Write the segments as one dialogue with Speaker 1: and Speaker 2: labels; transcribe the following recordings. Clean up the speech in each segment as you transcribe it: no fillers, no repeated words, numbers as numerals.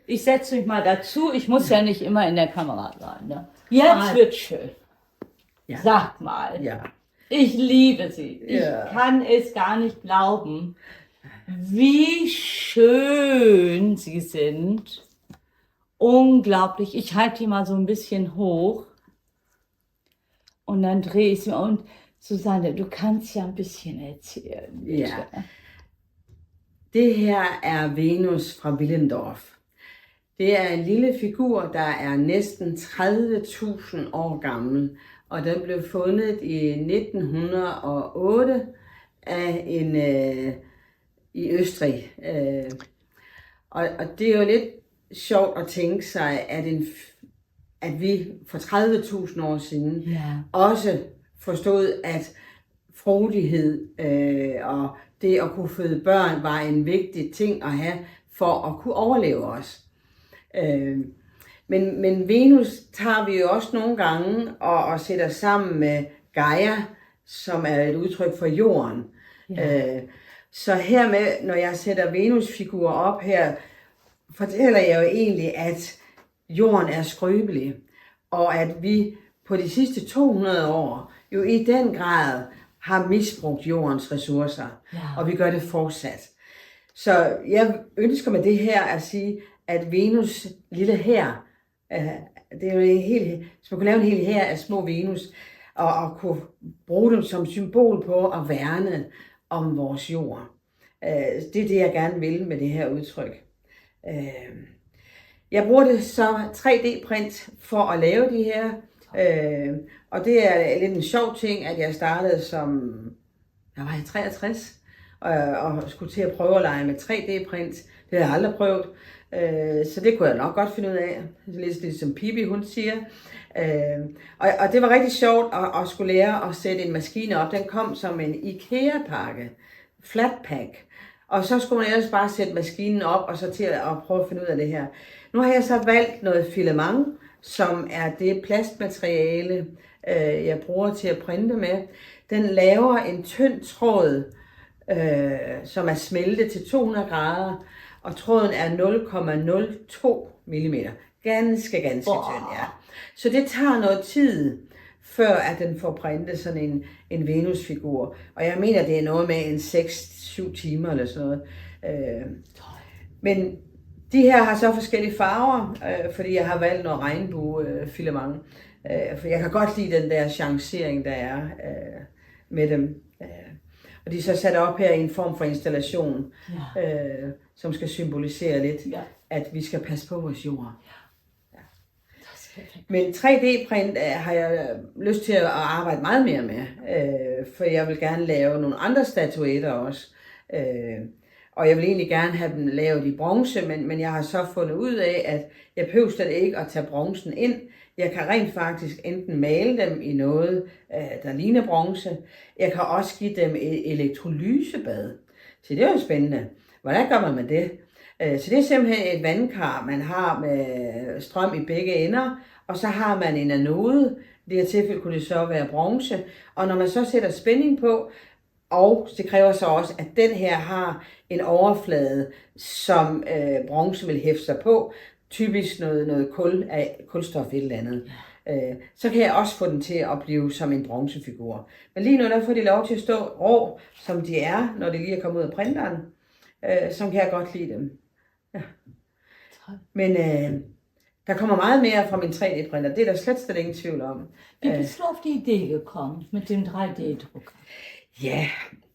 Speaker 1: Ich setze mich mal dazu. Ich muss ja nicht immer in der Kamera sein. Ne? Jetzt wird schön.
Speaker 2: Ja.
Speaker 1: Sag mal.
Speaker 2: Ja.
Speaker 1: Ich liebe sie.
Speaker 2: Ja.
Speaker 1: Ich kann es gar nicht glauben, wie schön sie sind. Unglaublich. Ich halte die mal so ein bisschen hoch. Und dann drehe ich sie. Und Susanne, du kannst ja ein bisschen erzählen. Bitte.
Speaker 2: Ja. Det her er Venus fra Willendorf. Det er en lille figur, der er næsten 30.000 år gammel, og den blev fundet i 1908 af en i Østrig. Og det er jo lidt sjovt at tænke sig, at vi for 30.000 år siden også forstod, at frodighed og det at kunne føde børn var en vigtig ting at have for at kunne overleve os. Men Venus tager vi jo også nogle gange og sætter sammen med Gaia, som er et udtryk for jorden. Ja. Så hermed, når jeg sætter Venus-figurer op her, fortæller jeg jo egentlig, at jorden er skrøbelig, og at vi på de sidste 200 år jo i den grad har misbrugt jordens ressourcer, og vi gør det fortsat. Så jeg ønsker med det her at sige, at Venus lille hær, det er jo hvis man kunne lave en hel hær af små Venus, og kunne bruge dem som symbol på at værne om vores jord. Det er det, jeg gerne vil med det her udtryk. Jeg bruger det så 3D-print for at lave de her, og det er lidt en sjov ting, at jeg startede som, jeg var 63, og skulle til at prøve at lege med 3D-print. Det har jeg aldrig prøvet, så det kunne jeg nok godt finde ud af. Lidt som Pippi, hun siger. Og det var rigtig sjovt at skulle lære at sætte en maskine op. Den kom som en IKEA-pakke, flatpack. Og så skulle man ellers bare sætte maskinen op, og så til at prøve at finde ud af det her. Nu har jeg så valgt noget filamент, som er det plastmateriale, jeg bruger til at printe med. Den laver en tynd tråd, som er smeltet til 200 grader, og tråden er 0,02 mm. Ganske tynd, ja. Så det tager noget tid, før at den får printet sådan en Venus-figur. Og jeg mener, det er noget med en 6-7 timer eller sådan noget. Men de her har så forskellige farver, fordi jeg har valgt noget regnbuefilament. For jeg kan godt lide den der changering, der er med dem. Og de er så sat op her i en form for installation, som skal symbolisere lidt, at vi skal passe på vores jord. Men 3D-print har jeg lyst til at arbejde meget mere med, for jeg vil gerne lave nogle andre statuetter også. Og jeg vil egentlig gerne have dem lavet i bronze, men jeg har så fundet ud af, at jeg behøver slet ikke at tage bronzen ind. Jeg kan rent faktisk enten male dem i noget, der ligner bronze. Jeg kan også give dem et elektrolysebad. Så det er jo spændende. Hvordan gør man med det? Så det er simpelthen et vandkar, man har med strøm i begge ender, og så har man en anode. I det her tilfælde kunne det så være bronze. Og når man så sætter spænding på, og det kræver så også, at den her har en overflade, som bronze vil hæfte sig på, typisk noget kulstof et eller andet. Så kan jeg også få den til at blive som en bronzefigur. Men lige nu der får de lov til at stå rå, som de er, når de lige er kommet ud af printeren. Så kan jeg godt lide dem. Ja. Men der kommer meget mere fra min 3D-printer. Det er der slet ingen tvivl om.
Speaker 1: Wie bist du auf die Idee gekommen mit dem 3D-Drucker?
Speaker 2: Ja,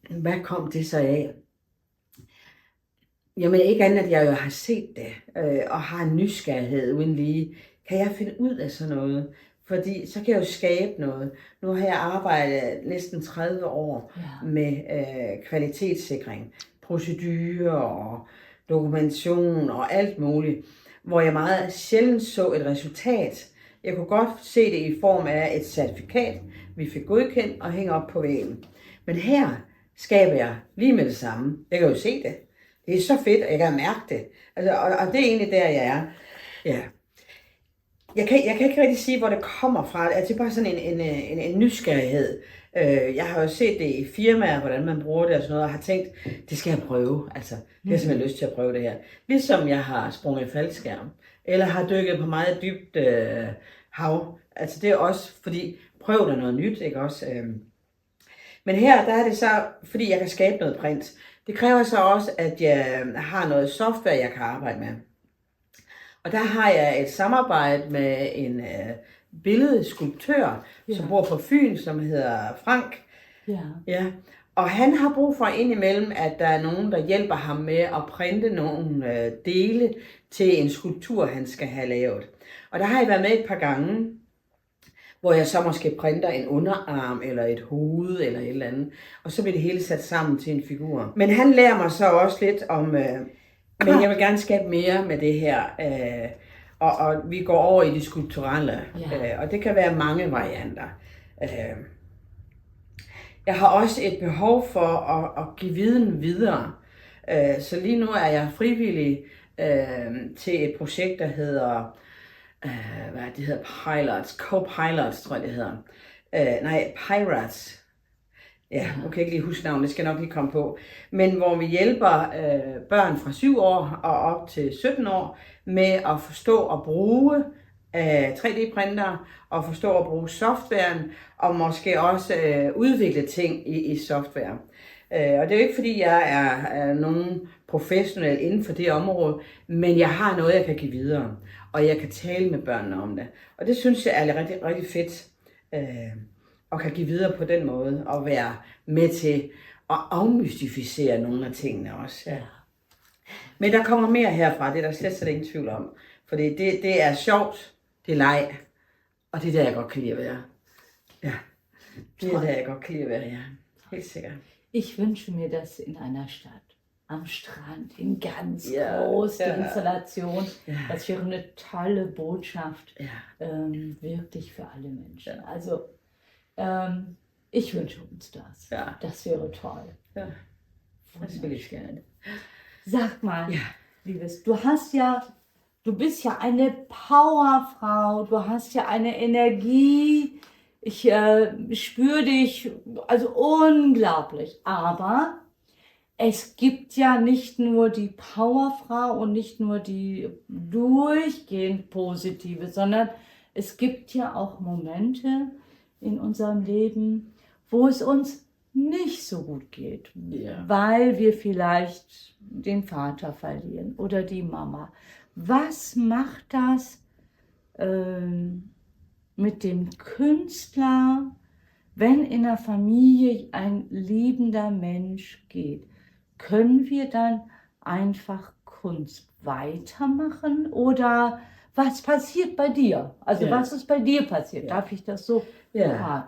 Speaker 2: hvad kom det så af? Jamen ikke andet, at jeg jo har set det, og har en nysgerrighed uden lige. Kan jeg finde ud af sådan noget? Fordi så kan jeg jo skabe noget. Nu har jeg arbejdet næsten 30 år med kvalitetssikring, procedurer og dokumentation og alt muligt, hvor jeg meget sjældent så et resultat. Jeg kunne godt se det i form af et certifikat, vi fik godkendt og hænge op på væggen. Men her skaber jeg lige med det samme. Jeg kan jo se det. Det er så fedt, og jeg kan mærke det. Altså, og det er egentlig der, jeg er. Ja. Jeg kan ikke rigtig sige, hvor det kommer fra. Det er bare sådan en nysgerrighed. Jeg har jo set det i firmaer, hvordan man bruger det og sådan noget, og har tænkt, det skal jeg prøve. Altså, det har jeg simpelthen lyst til at prøve det her. Ligesom jeg har sprunget i faldskærm, eller har dykket på meget dybt hav. Altså det er også, fordi prøv der noget nyt, ikke også? Men her, der er det så, fordi jeg kan skabe noget print. Det kræver så også, at jeg har noget software, jeg kan arbejde med. Og der har jeg et samarbejde med en billedskulptør, som bor på Fyn, som hedder Frank.
Speaker 1: Ja.
Speaker 2: Ja. Og han har brug for indimellem, at der er nogen, der hjælper ham med at printe nogle dele til en skulptur, han skal have lavet. Og der har jeg været med et par gange, hvor jeg så måske printer en underarm, eller et hoved, eller et eller andet. Og så bliver det hele sat sammen til en figur. Men han lærer mig så også lidt om, men jeg vil gerne skabe mere med det her. Og vi går over i det skulpturelle, og det kan være mange varianter. Jeg har også et behov for at give viden videre. Så lige nu er jeg frivillig til et projekt, der hedder, det hedder Pilots, Co-Pilots, tror jeg det hedder. Pirates. Ja, nu kan jeg ikke lige huske navnet, det skal jeg nok lige komme på. Men hvor vi hjælper børn fra 7 år og op til 17 år med at forstå og bruge 3D-printer og forstå at bruge softwaren og måske også udvikle ting i software. Og det er jo ikke fordi jeg er nogen professionel inden for det område, men jeg har noget jeg kan give videre, og jeg kan tale med børnene om det. Og det synes jeg er rigtig, rigtig fedt. Og kan give videre på den måde, og være med til at afmystificere nogle af tingene også. Ja. Men der kommer mere herfra, det er der slet ingen tvivl om. For det er sjovt, det er leg, og det er der, jeg godt kan lide at være. Ja, det er der, jeg godt kan lide at være, ja. Helt sikkert.
Speaker 1: Ich wünsche mir das in einer Stadt, am Strand, in ganz großer Installation. Das wäre eine tolle Botschaft, wirklich für alle Menschen. Ja. Also, ich wünsche uns das. Ja. Das wäre toll.
Speaker 2: Ja, das will ich gerne.
Speaker 1: Sag mal, Liebes, du bist ja eine Powerfrau, du hast ja eine Energie. Ich spüre dich, also unglaublich. Aber es gibt ja nicht nur die Powerfrau und nicht nur die durchgehend positive, sondern es gibt ja auch Momente in unserem Leben, wo es uns nicht so gut geht, weil wir vielleicht den Vater verlieren oder die Mama. Was macht das mit dem Künstler, wenn in der Familie ein liebender Mensch geht? Können wir dann einfach Kunst weitermachen oder was passiert bei dir? Also was ist bei dir passiert? Darf ich das so fragen?